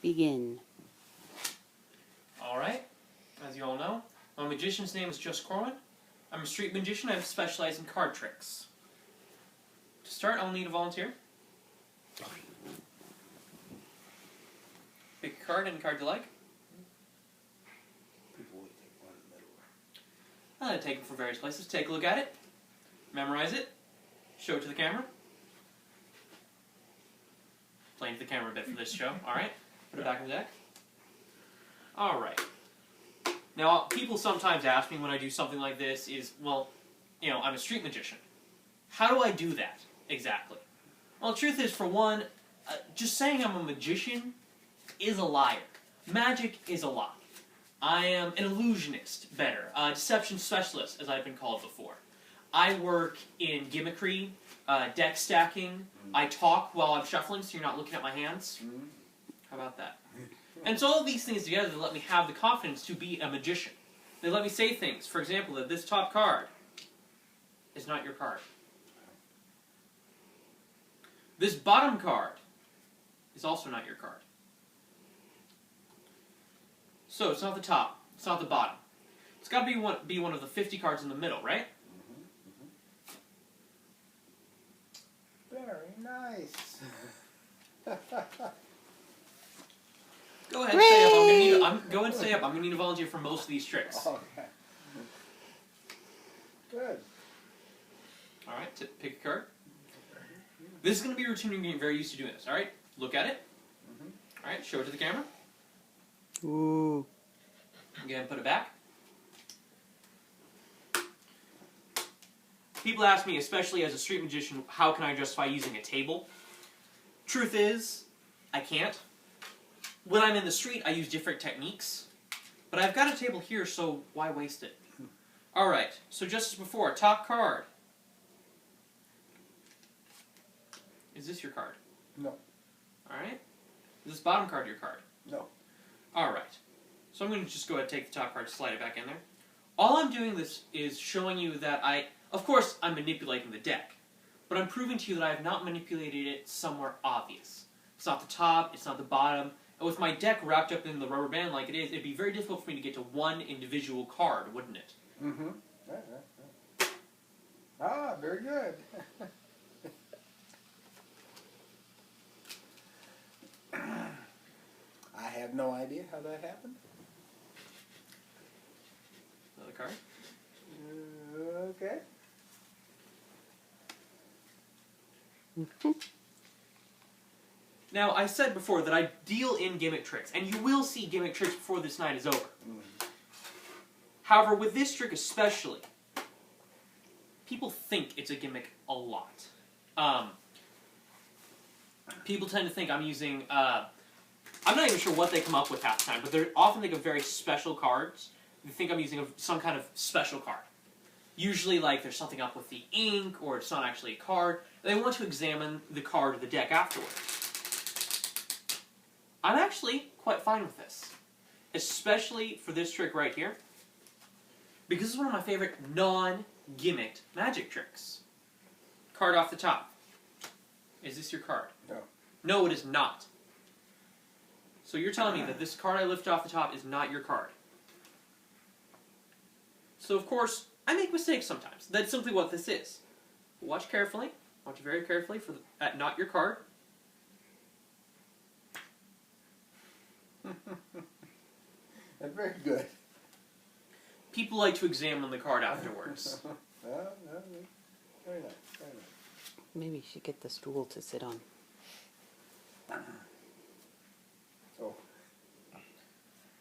Begin. Alright, as you all know, my magician's name is Just Corwin. I'm a street magician. I specialize in card tricks. To start, I'll need a volunteer. Pick a card, any card you like. People would take one in the middle. I'm going to take it from various places. Take a look at it. Memorize it. Show it to the camera. Playing to the camera a bit for this show. Alright, put it back in the deck. Alright. Now, people sometimes ask me when I do something like this is, well, you know, I'm a street magician. How do I do that, exactly? Well, the truth is, for one, just saying I'm a magician is a liar. Magic is a lie. I am an illusionist, better. A deception specialist, as I've been called before. I work in gimmickry, deck stacking. I talk while I'm shuffling, so you're not looking at my hands. How about that? And so all of these things together, they let me have the confidence to be a magician. They let me say things, for example, that this top card is not your card. This bottom card is also not your card. So it's not the top, it's not the bottom. It's got to be one of the 50 cards in the middle, right? Very nice. Go ahead, stay up. Go ahead and stay up. I'm gonna need a volunteer for most of these tricks. Okay. Good. All right, pick a card. This is gonna be a routine. You're getting very used to doing this. All right, look at it. All right, show it to the camera. Ooh. Again, put it back. People ask me, especially as a street magician, how can I justify using a table? Truth is, I can't. When I'm in the street, I use different techniques. But I've got a table here, so why waste it? Alright, so just as before, top card. Is this your card? No. Alright. Is this bottom card your card? No. Alright. So I'm going to just go ahead and take the top card, slide it back in there. All I'm doing this is showing you that of course, I'm manipulating the deck. But I'm proving to you that I have not manipulated it somewhere obvious. It's not the top, it's not the bottom. And with my deck wrapped up in the rubber band like it is, it'd be very difficult for me to get to one individual card, wouldn't it? Mm-hmm. Right. Ah, very good. I have no idea how that happened. Another card. Okay. Now, I said before that I deal in gimmick tricks, and you will see gimmick tricks before this night is over. However, with this trick especially, people think it's a gimmick a lot. People tend to think I'm using, I'm not even sure what they come up with half the time, but they often think of very special cards. They think I'm using some kind of special card. Usually, like, there's something up with the ink, or it's not actually a card. They want to examine the card of the deck afterwards. I'm actually quite fine with this. Especially for this trick right here. Because it's one of my favorite non-gimmicked magic tricks. Card off the top. Is this your card? No. No, it is not. So you're telling me that this card I lift off the top is not your card. So of course, I make mistakes sometimes. That's simply what this is. Watch carefully. Watch very carefully for not your card. That's very good. People like to examine the card afterwards. Very nice. Very nice. Maybe you should get the stool to sit on. Oh.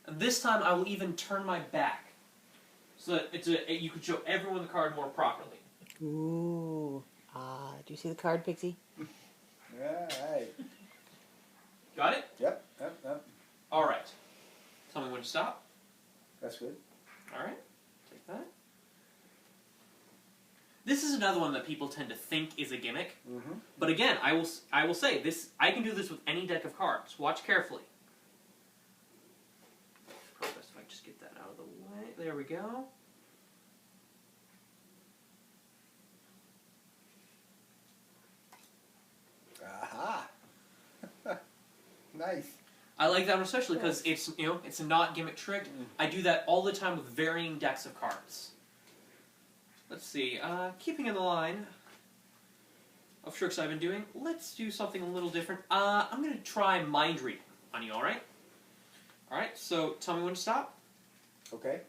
And this time I will even turn my back. So that you can show everyone the card more properly. Ooh. Do you see the card, Pixie? Yeah, right. Got it? Yep. Alright. Tell me when to stop. That's good. Alright. Take that. This is another one that people tend to think is a gimmick. But again, I will say, I can do this with any deck of cards. Watch carefully. Probably best if I just get that out of the way. There we go. Aha! Nice. I like that one especially because it's it's a not gimmick trick. I do that all the time with varying decks of cards. Let's see. Keeping in the line of tricks I've been doing, let's do something a little different. I'm gonna try mind reading on you. All right. All right. So tell me when to stop. Okay.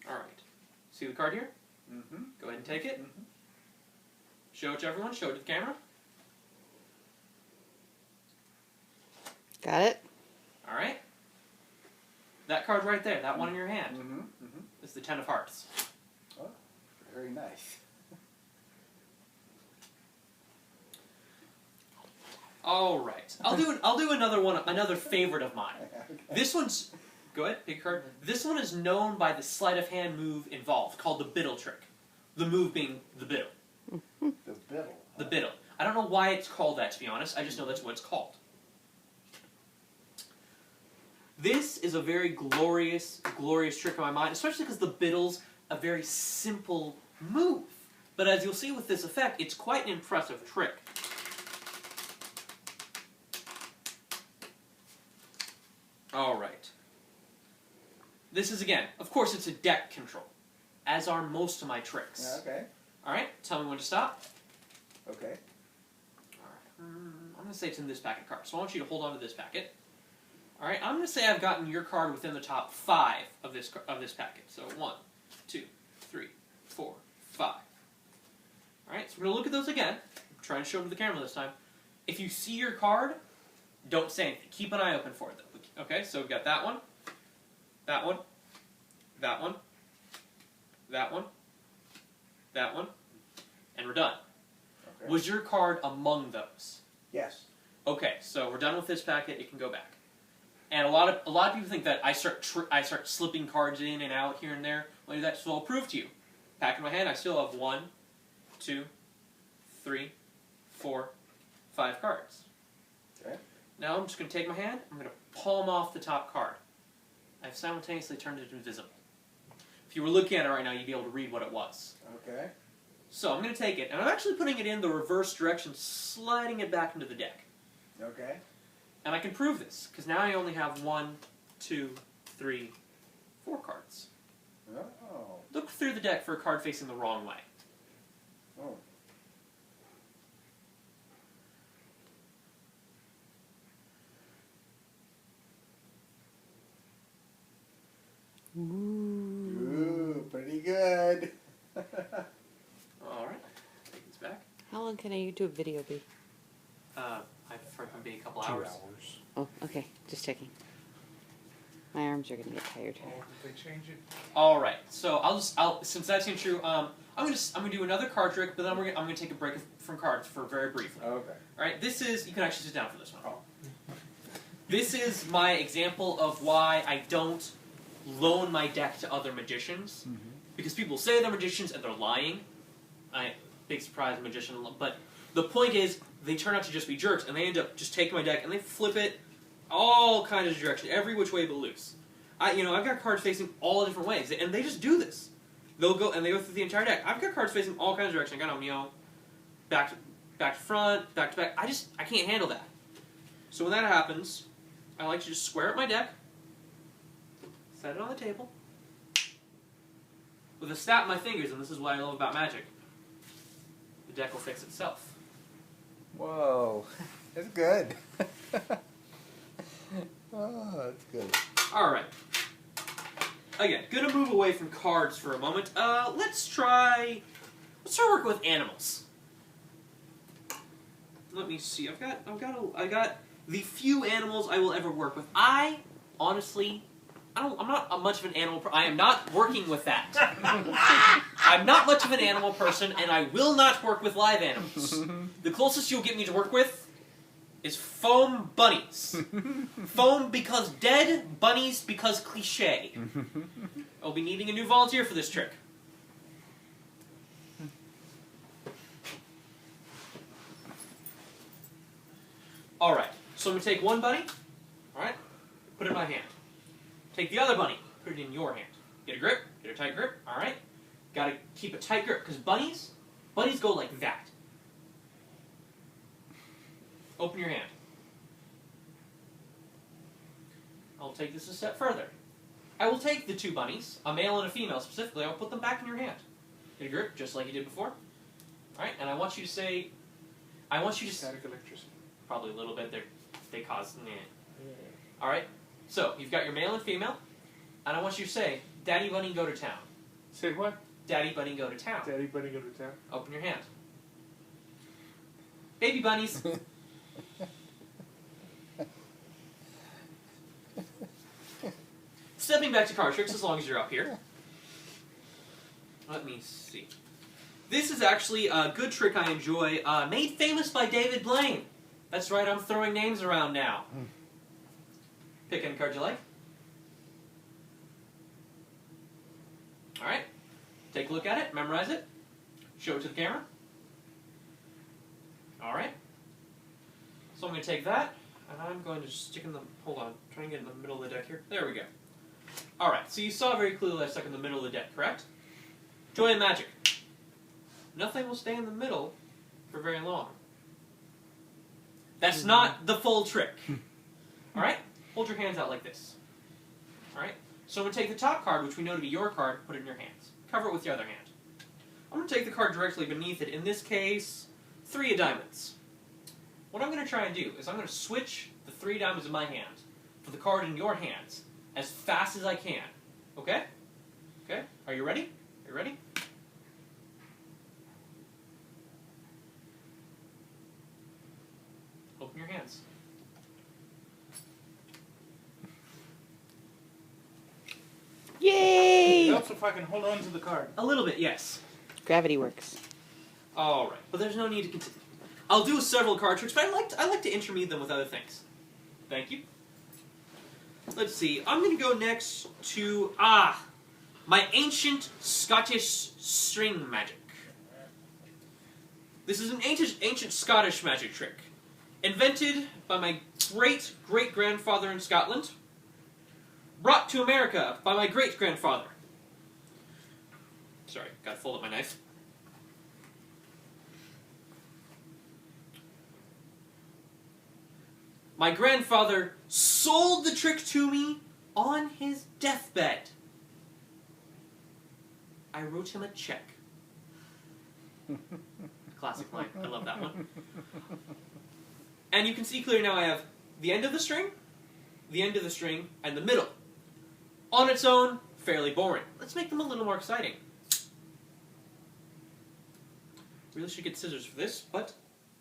All right. See the card here? Mm-hmm. Go ahead and take it. Mm-hmm. Show it to everyone. Show it to the camera. Got it? All right. That card right there, that one in your hand, Mm-hmm. Mm-hmm. is the Ten of Hearts. Oh, very nice. All right. I'll do another one, another favorite of mine. Okay. This one's go ahead, pick a card. This one is known by the sleight of hand move involved, called the Biddle trick. The move being the Biddle. The biddle. The Biddle. I don't know why it's called that, to be honest. I just know that's what it's called. This is a very glorious, glorious trick in my mind, especially because the Biddle's a very simple move. But as you'll see with this effect, it's quite an impressive trick. Alright. This is, again, of course it's a deck control, as are most of my tricks. Okay. Alright, tell me when to stop. Okay. Alright, I'm going to say it's in this packet of cards, so I want you to hold on to this packet. Alright, I'm going to say I've gotten your card within the top 5 of this packet. So 1, 2, 3, 4, 5. Alright, so we're going to look at those again. Try and show them to the camera this time. If you see your card, don't say anything. Keep an eye open for it, though. Okay, so we've got that one, that one, that one, that one, that one, and we're done. Okay. Was your card among those? Yes. Okay, so we're done with this packet. It can go back. And a lot of people think that I start slipping cards in and out here and there. When I do that, so I'll prove to you. Pack in my hand, I still have 1, 2, 3, 4, 5 cards. Okay. Now I'm just going to take my hand, I'm going to palm off the top card. I've simultaneously turned it invisible. If you were looking at it right now, you'd be able to read what it was. Okay. So I'm going to take it, and I'm actually putting it in the reverse direction, sliding it back into the deck. Okay. And I can prove this, because now I only have 1, 2, 3, 4 cards. Oh. Look through the deck for a card facing the wrong way. Oh. Ooh, pretty good. Alright, take this back. How long can a YouTube video be? I've heard them be a couple 2 hours. Oh, okay. Just checking. My arms are gonna get tired. Oh, did they change it? Alright, so since that seems true, I'm gonna do another card trick, but then I'm gonna take a break from cards for very briefly. Okay. Alright, this is, you can actually sit down for this one. Oh. This is my example of why I don't loan my deck to other magicians. Mm-hmm. Because people say they're magicians and they're lying. Big surprise, magician. But the point is, they turn out to just be jerks, and they end up just taking my deck and they flip it all kinds of directions, every which way but loose. I've got cards facing all different ways, and they just do this. They go through the entire deck. I've got cards facing all kinds of directions. I got them, back to front, back to back. I can't handle that. So when that happens, I like to just square up my deck, set it on the table, with a snap of my fingers, and this is what I love about magic. The deck will fix itself. Whoa. That's good. Oh, that's good. Alright. Again, gonna move away from cards for a moment. Let's try working with animals. Let me see. I got the few animals I will ever work with. Honestly, I'm not much of an animal I am not working with that. I'm not much of an animal person, and I will not work with live animals. The closest you'll get me to work with is foam bunnies. Foam because dead, bunnies because cliche. I'll be needing a new volunteer for this trick. Alright, so I'm going to take one bunny, alright, put it in my hand. Take the other bunny, put it in your hand. Get a grip, get a tight grip, alright? Gotta keep a tight grip, because bunnies go like that. Open your hand. I'll take this a step further. I will take the two bunnies, a male and a female specifically, I'll put them back in your hand. In a grip, just like you did before. Alright, and I want you to say... I want you to... Static electricity. Probably a little bit. They cause... Alright, so you've got your male and female, and I want you to say, Daddy Bunny, go to town. Say what? Daddy Bunny, go to town. Daddy Bunny go to town. Open your hand. Baby bunnies. Stepping back to card tricks as long as you're up here. Let me see. This is actually a good trick I enjoy, made famous by David Blaine. That's right, I'm throwing names around now. Pick any card you like. Alright. Take a look at it, memorize it, show it to the camera. Alright. So I'm going to take that, and I'm going to stick in the... Hold on, try and get in the middle of the deck here. There we go. Alright, so you saw very clearly I stuck in the middle of the deck, correct? Joy and magic. Nothing will stay in the middle for very long. That's not the full trick. Alright? Hold your hands out like this. Alright? So I'm going to take the top card, which we know to be your card, put it in your hands. Cover it with your other hand. I'm going to take the card directly beneath it. In this case, 3 of diamonds. What I'm going to try and do is I'm going to switch the 3 diamonds in my hand for the card in your hands as fast as I can. Okay? Okay? Are you ready? Are you ready? Open your hands. Yay! It helps if I can hold on to the card. A little bit, yes. Gravity works. Alright, but there's no need to continue. I'll do several card tricks, but I like to intermediate them with other things. Thank you. Let's see, I'm going to go next to, my ancient Scottish string magic. This is an ancient Scottish magic trick. Invented by my great-great-grandfather in Scotland. Brought to America by my great-grandfather. Sorry, gotta fold up my knife. My grandfather sold the trick to me on his deathbed. I wrote him a check. Classic line. I love that one. And you can see clearly now I have the end of the string, and the middle. On its own, fairly boring. Let's make them a little more exciting. Really should get scissors for this, but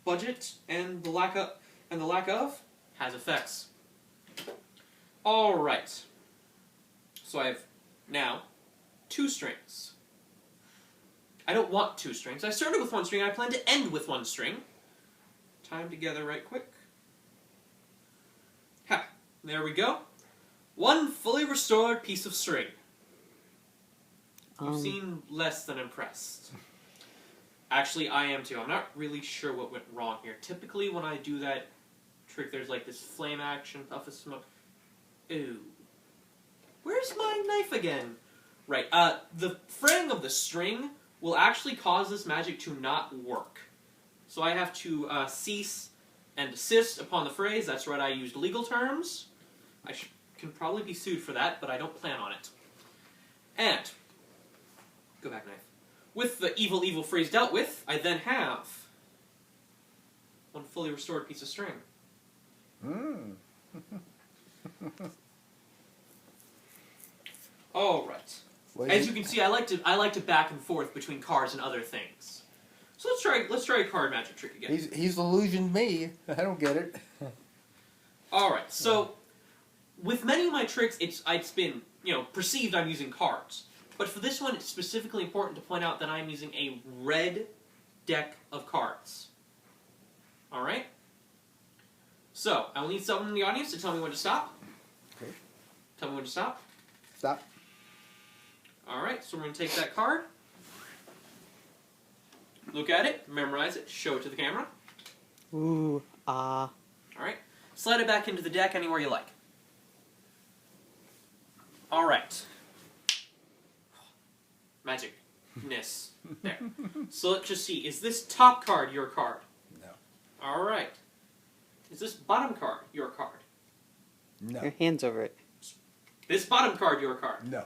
budget and the lack of has effects. All right. So I have now 2 strings. I don't want 2 strings. I started with 1 string. I plan to end with 1 string. Tie them together right quick. Ha! There we go. 1 fully restored piece of string. You seem less than impressed. Actually, I am too. I'm not really sure what went wrong here. Typically, when I do that trick, there's like this flame action, puff of smoke. Ooh. Where's my knife again? Right. The fraying of the string will actually cause this magic to not work. So I have to cease and desist upon the phrase. That's right, I used legal terms. I can probably be sued for that, but I don't plan on it. And, go back knife. With the evil, evil phrase dealt with, I then have 1 fully restored piece of string. All right. As you can see, I like to back and forth between cards and other things. So let's try a card magic trick again. He's illusioned me. I don't get it. All right. So with many of my tricks, it's been perceived I'm using cards, but for this one, it's specifically important to point out that I'm using a red deck of cards. All right. So I'll need someone in the audience to tell me when to stop. Okay. Tell me when to stop. Stop. All right. So we're going to take that card. Look at it, memorize it, show it to the camera. Ooh, All right. Slide it back into the deck anywhere you like. All right. Magicness. There. So let's just see. Is this top card your card? No. All right. Is this bottom card your card? No. Your hand's over it. This bottom card, your card. No.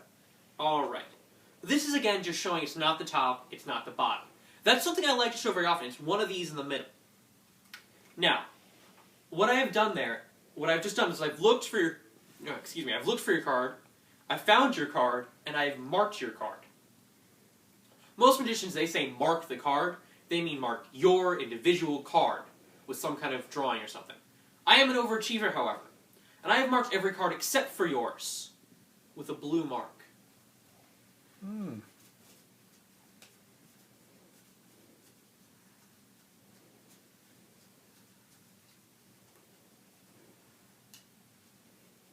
Alright. This is again just showing it's not the top, it's not the bottom. That's something I like to show very often. It's one of these in the middle. Now, what I have done there, what I've just done is I've looked for your, no, excuse me, I've looked for your card, I found your card, and I've marked your card. Most magicians, they say mark the card. They mean mark your individual card with some kind of drawing or something. I am an overachiever, however, and I have marked every card except for yours with a blue mark. Hmm.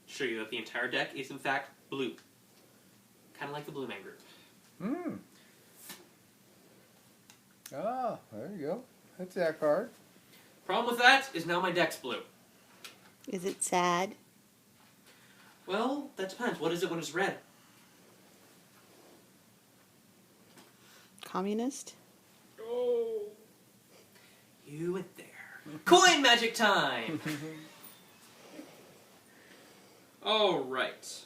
Show you that the entire deck is in fact blue. Kind of like the Blue Man Group. Hmm. Ah, there you go. That's that card. Problem with that is now my deck's blue. Is it sad? Well, that depends. What is it when it's red? Communist? Oh. You went there. Coin magic time! Alright.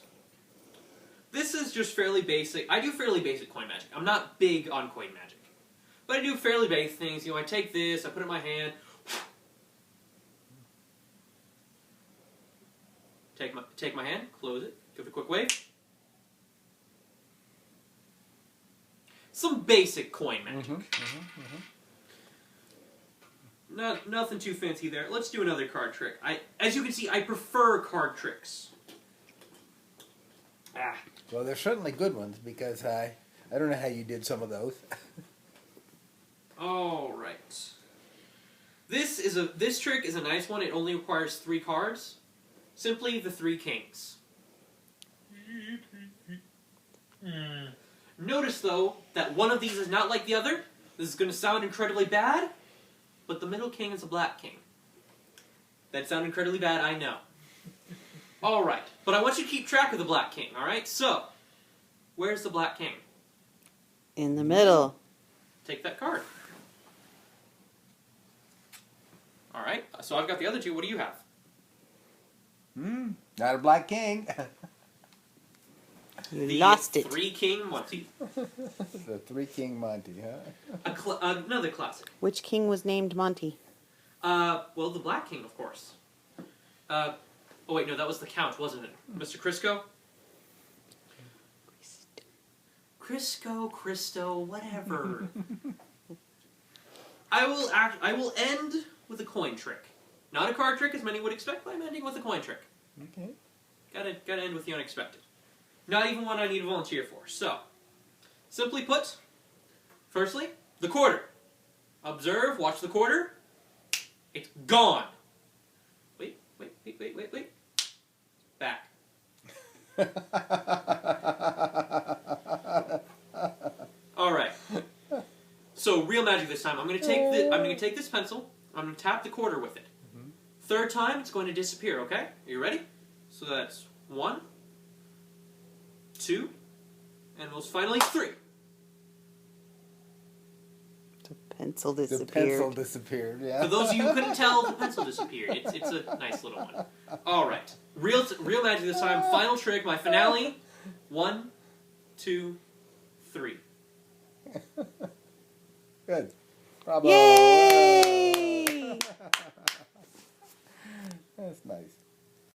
This is just fairly basic. I do fairly basic coin magic. I'm not big on coin magic. But I do fairly basic things. You know, I take this, I put it in my hand. Take my hand, close it, give it a quick wave. Some basic coin magic. Nothing too fancy there. Let's do another card trick. As you can see, I prefer card tricks. Ah. Well, they're certainly good ones because I don't know how you did some of those. All right. This trick is a nice one. It only requires 3 cards. Simply the 3 kings. Notice though that one of these is not like the other. This is going to sound incredibly bad, but the middle king is a black king. That sounds incredibly bad, I know. All right, but I want you to keep track of the black king. All right, so where's the black king? In the middle. Take that card. All right, so I've got the other 2. What do you have? Not a black king. You The lost it. 3 king Monty. The 3 King Monty, huh? Another classic. Which king was named Monty? Well, the black king, of course. Oh wait, no, that was the count, wasn't it? Mr. Crisco? Cristo, whatever. I will end with a coin trick. Not a card trick, as many would expect, but I'm ending with a coin trick. Okay. Gotta end with the unexpected. Not even one I need a volunteer for. So, simply put, firstly, the quarter. Observe, watch the quarter. It's gone. Wait. Back. All right. So real magic this time. I'm going to take this pencil. I'm going to tap the quarter with it. Third time, it's going to disappear. Okay? Are you ready? So that's 1, 2, and most finally 3. The pencil The disappeared. pencil disappeared, yeah. For those of you who couldn't tell, the pencil disappeared. It's a nice little one. All right. Real magic this time. Final trick, my finale. 1, 2, 3. Good. Bravo. Yay! That's nice.